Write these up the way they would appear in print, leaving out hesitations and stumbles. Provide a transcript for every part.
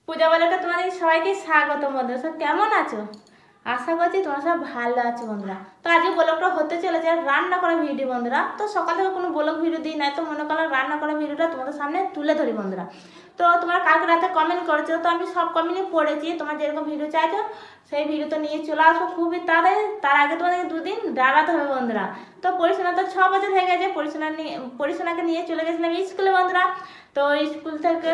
পূজা ব্লগে তোমাদের সবাইকে স্বাগত বন্ধুরা। সব কেমন আছো? আশা করছি তোমরা সব ভালো আছো বন্ধুরা। তো আজকে ব্লগটা হতে চলেছে রান্না করা ভিডিও বন্ধুরা। তো সকাল থেকে কোনো ব্লগ ভিডিও দিই নাই, তো মনে করলাম রান্না করা ভিডিওটা তোমাদের সামনে তুলে ধরি বন্ধুরা। তো তোমরা কালকে রাতে কমেন্ট করেছো, তো আমি সব কমেন্টই পড়েছি। তোমরা যেরকম ভিডিও চাইছো সেই ভিডিও তো নিয়ে চলে আসবো খুবই তাড়াতাড়ি। তার আগে তোমাদেরকে দুদিন দাঁড়াতে হবে বন্ধুরা। তো পরিসোনা তো 6 বছর হয়ে গেছে, পরিসোনাকে নিয়ে চলে গেছিলাম স্কুলে বন্ধুরা। তো স্কুল থেকে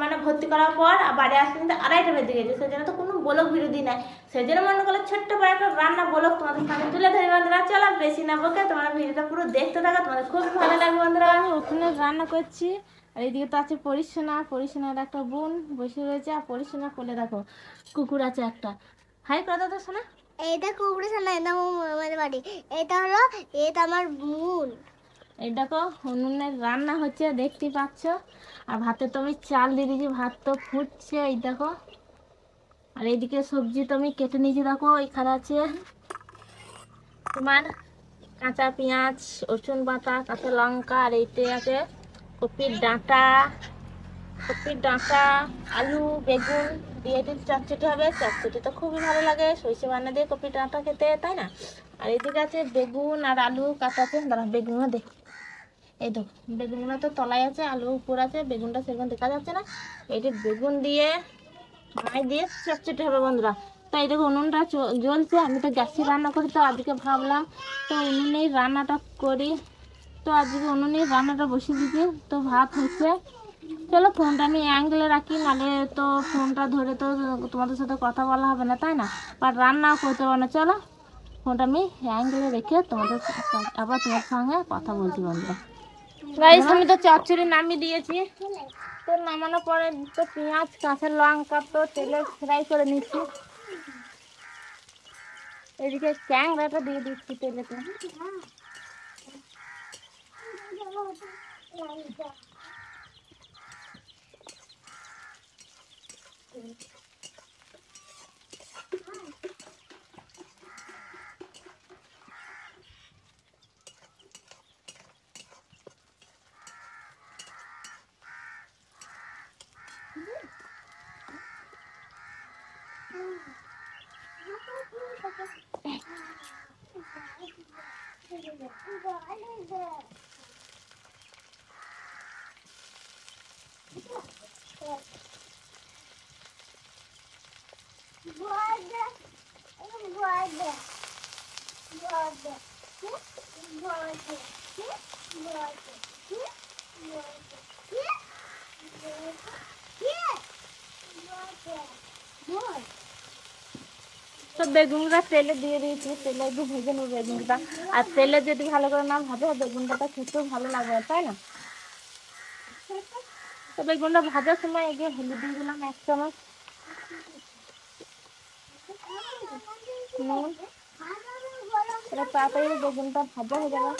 মানে ভর্তি করার পর বাড়ি আসতে কিন্তু 2:30 বেজে গেছে, সেই জন্য তো কোনো ব্লগ ভিডিও দিই নাই। সেই জন্য মনে করলো ছোট্ট করে একটা রান্না ব্লগ তোমাদের সামনে তুলে ধরি বন্ধুরা। চলো বেশি না বকে তোমরা ভিডিওটা পুরো দেখতে থাকো, তোমাদের খুব ভালো লাগবে বন্ধুরা। আমি উঠোনে রান্না করছি, আর এইদিকে তো আছে পরিসোনার একটা বোন বসে রয়েছে, আর পরিসোনা কোলে দেখো কুকুর আছে একটা। হাই কথা তো শোনা, এইটা কুকুরের সামনে, এটা আমাদের বাড়ি। এটা হলো, এটা আমার বোন। এই দেখো উনুনের রান্না হচ্ছে দেখতে পাচ্ছ। আর ভাতে তো আমি চাল দিয়ে দিয়েছি, ভাত তো ফুটছে এই দেখো। আর এইদিকে সবজি তো আমি কেটে নিয়েছি, দেখো এখানে আছে তোমার কাঁচা পেঁয়াজ, রসুন বাটা, কাঁচা লঙ্কা, আর এইতে আছে কপির ডাঁটা, আলু, বেগুন দিয়ে একটু চটচটি হবে। চটচটি তো খুবই ভালো লাগে সরষে বান্না দিয়ে কপির ডাঁটা খেতে, তাই না? আর এইদিকে আছে বেগুন আর আলু কাটা আছে, দাঁড়া বেগুনও দেখ। এই তো বেগুনগুলো তো তলায় আছে, আলু উপর আছে, বেগুনটা সেরকম দেখা যাচ্ছে না। এটি বেগুন দিয়ে মাই দিয়ে চটচটি হবে বন্ধুরা। তো এই দেখো উনুনটা জ্বলছে, আমি তো গ্যাসে রান্না করি, তো আজকে ভাবলাম তো উনুনেই রান্নাটা করি। তো আজকে উনুনেই রান্নাটা বসিয়ে দিচ্ছি। তো ভাত হচ্ছে, চলো ফোনটা আমি অ্যাঙ্গেলে রাখি, নাহলে তো ফোনটা ধরে তো তোমাদের সাথে কথা বলা হবে না, তাই না? আর রান্নাও করতে পারবো না। চলো ফোনটা আমি অ্যাঙ্গেলে রেখে আবার তোমার সঙ্গে কথা বলছি বন্ধুরা। গাইস আমি তো চচ্চড়ি নামিয়ে দিয়েছি। তো নামানোর পরে তো পেঁয়াজ কাঁচা লঙ্কা তো তেলে ফ্রাই করে নিচ্ছি। এদিকে ক্যাংরাটা দিয়ে দিচ্ছি তেলেতে। তো বেগুনটা তেলে দিয়ে দিয়েছি, তেলে একটু ভেজে নেবো বেগুনটা। আর তেলে যদি ভালো করে না ভাজা বেগুনটা তো খেতেও ভালো লাগবে, তাই না? তো বেগুনটা ভাজার সময় এগিয়ে হলুদ দিয়ে দিলাম 1 চামচ, নুন। এটা তাড়াতাড়ি বেগুনটা ভাজা হয়ে যাবে।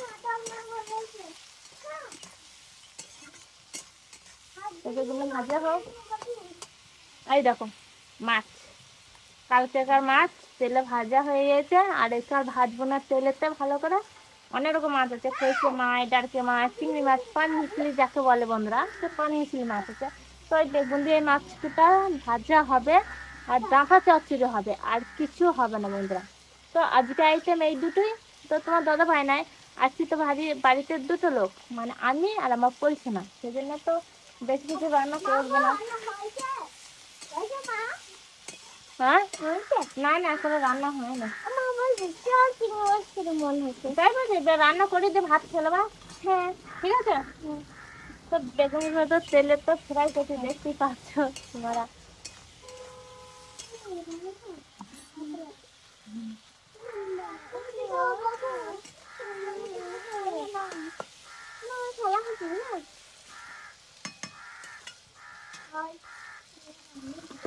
তো বেগুনটা ভাজা হোক। এই দেখো মাছ, কালকেকার মাছ তেলে ভাজা হয়ে গেছে। আর একটু আর ভাজবো না তেলেতে ভালো করে। অনেক রকম মাছ আছে, সরষে মাছ, ডারকে মাছ, চিংড়ি মাছ, পান মিশলি যাকে বলে বন্ধুরা, সে পান মিশলি মাছ আছে। তো এই বেগুন দিয়ে মাছটা ভাজা হবে, আর ডাঁটা চচ্চড়ি হবে, আর কিছু হবে না বন্ধুরা। তো আজকে আইটেম এই দুটোই। তো তোমার দাদা ভাই নাই, আজকে তো বাড়িতে 2টো লোক, মানে আমি আর আমার পরিচালনা, সেজন্য তো বেশি কিছু রান্না করবে না। হ্যাঁ না না এখনো রান্না হয় না। মনে হচ্ছে তাই বলছি, রান্না করে দিয়ে ভাত খেলো বা। হ্যাঁ ঠিক আছে। তো বেগুনগুলো তো তেলে তো ফ্রাই করতে দেখতেই পাচ্ছ তোমরা।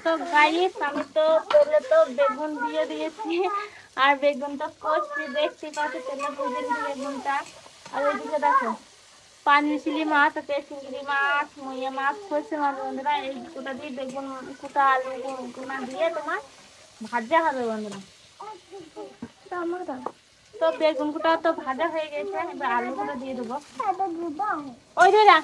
তো গাইস আমি তো তেলে তো বেগুন দিয়ে দিয়েছি, আর বেগুনটা কষছি দেখতে পাচ্ছ, তেলে ভেজে নিয়েছি বেগুনটা। আর ওইদিকে দেখো পান মিশিলি মাছ আছে, চিংড়ি মাছ, মুইয়া মাছ, সরষে মাছ বন্ধুরা। এই দুটোটা দিয়ে বেগুন কুটা আলু গুনা দিয়ে তোমার ভাজা হবে বন্ধুরা। তো বেগুন কুটা তো ভাজা হয়ে গেছে, এবার আলুগুলো দিয়ে দেবো। ওই ধরা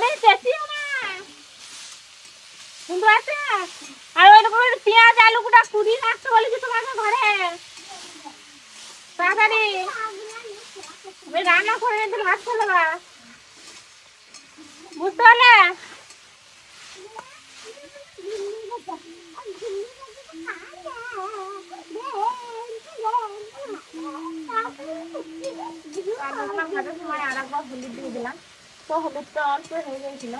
ওরে চেঁচিও না, শুনতে পাচ্ছে? আর ওই রকম পেঁয়াজ আলু গুটা কুড়ি রাখতে বলেছি তোমাকে ঘরে, তাড়াতাড়ি আমি রান্না করে নিতে ভাত খেলে বা, বুঝতে পারলে? আলুগুলো ভাজার সময় আর একবার হলুদ দিয়ে দিলাম, তো হলুদটা অল্প হয়ে গেছিল।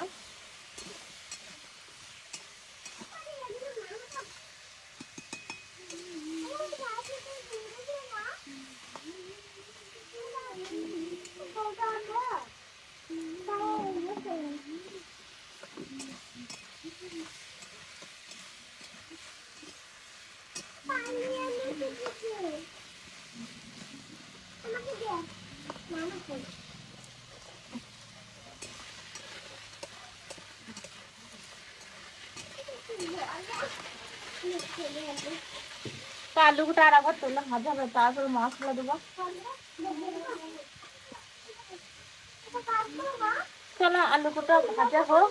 তো আলুটা আর একবার তুলে ভাজা হবে, তারপর মশলা দেবো। চলো আলুটা ভাজা হোক,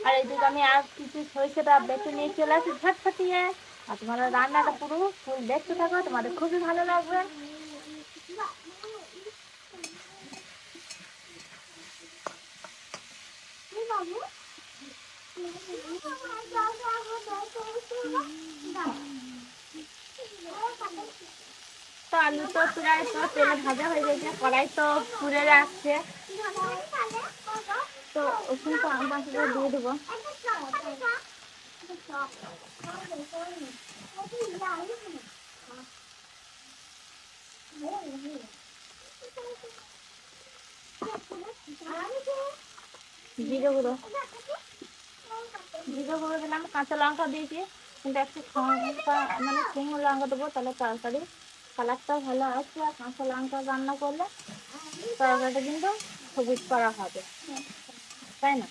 আর এইদিকে আমি আর কিছু সরিষাটা বেটে নিয়ে চলে আসি ঝটফটিয়ে। আর তোমাদের রান্নাটা পুরো ফুল দেখতে থাকো, তোমাদের খুবই ভালো লাগবে। তো আলু তো প্রায় তো তেলে ভাজা হয়ে গেছে, কড়াই তো পুড়ে যাচ্ছে, তো ওখানে তো আম পাশে দিয়ে দেবো। জিরে গুঁড়ো, জিরে গুঁড়ো দিলাম, কাঁচা লঙ্কা দিয়েছি, কিন্তু একটু মানে শুকনো লঙ্কা দেবো, তাহলে তরকারি কালারটাও ভালো আসবে। আর কাঁচা লঙ্কা রান্না করলে তরকারিটা কিন্তু সবুজ করা হবে, তাই না?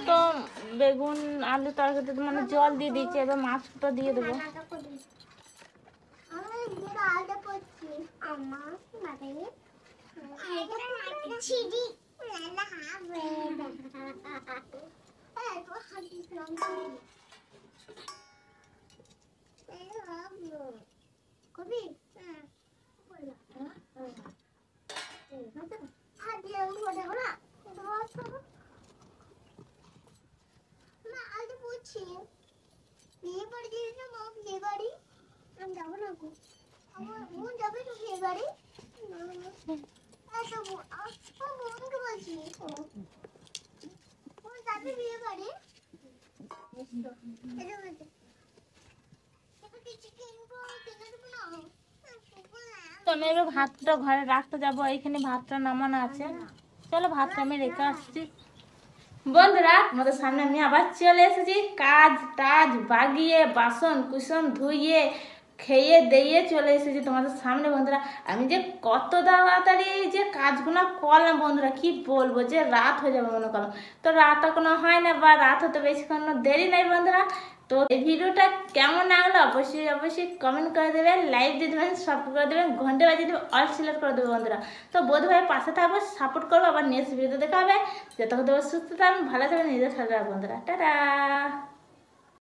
তো বেগুন আলু তরকারিতে মানে জল দিয়ে দিয়েছি, এবার মাছটা দিয়ে দেবো। বিয়ে বাড়ি গিয়েছে মা, বিয়ে বাড়ি আমি যাবো না গো। আমার বোন যাবে তো বিয়ে বাড়ি। বোনকে বলছি বোন যাবে বিয়ে বাড়ি। তো আমি এবার ভাতটা ঘরে রাখতে যাবো, এইখানে ভাতটা নামানো আছে, চলো ভাতটা আমি রেখে আসছি। বন্ধুরা আমাদের সামনে আমি আবার চলে এসেছি, কাজ টাজ বাগিয়ে বাসন কুসন ধুইয়ে খেয়ে দিয়ে চলে এসেছি তোমাদের সামনে। বন্ধুরা আমি যে কত তাড়াতাড়ি যে কাজগুলো করলাম বন্ধুরা, কি বলবো, যে রাত হয়ে যাবে মনে করো, তো রাত এখনো হয় না, বা রাত হতে বেশিক্ষণ দেরি নাই বন্ধুরা। তো এই ভিডিওটা কেমন লাগলো অবশ্যই অবশ্যই কমেন্ট করে দেবেন, লাইক দিয়ে দেবেন, সাপোর্ট করে দেবেন, ঘন্টা বাজিয়ে দেবেন, অল সিলেক্ট করে দেবে বন্ধুরা। তো বোধ ভাই পাশে থাকবো, সাপোর্ট করবো, আবার নেক্সট ভিডিওতে দেখা হবে। যতক্ষণ সুস্থ থাকবেন, ভালো থাকবেন, নিজের খেয়াল রাখবেন বন্ধুরা, টাটা।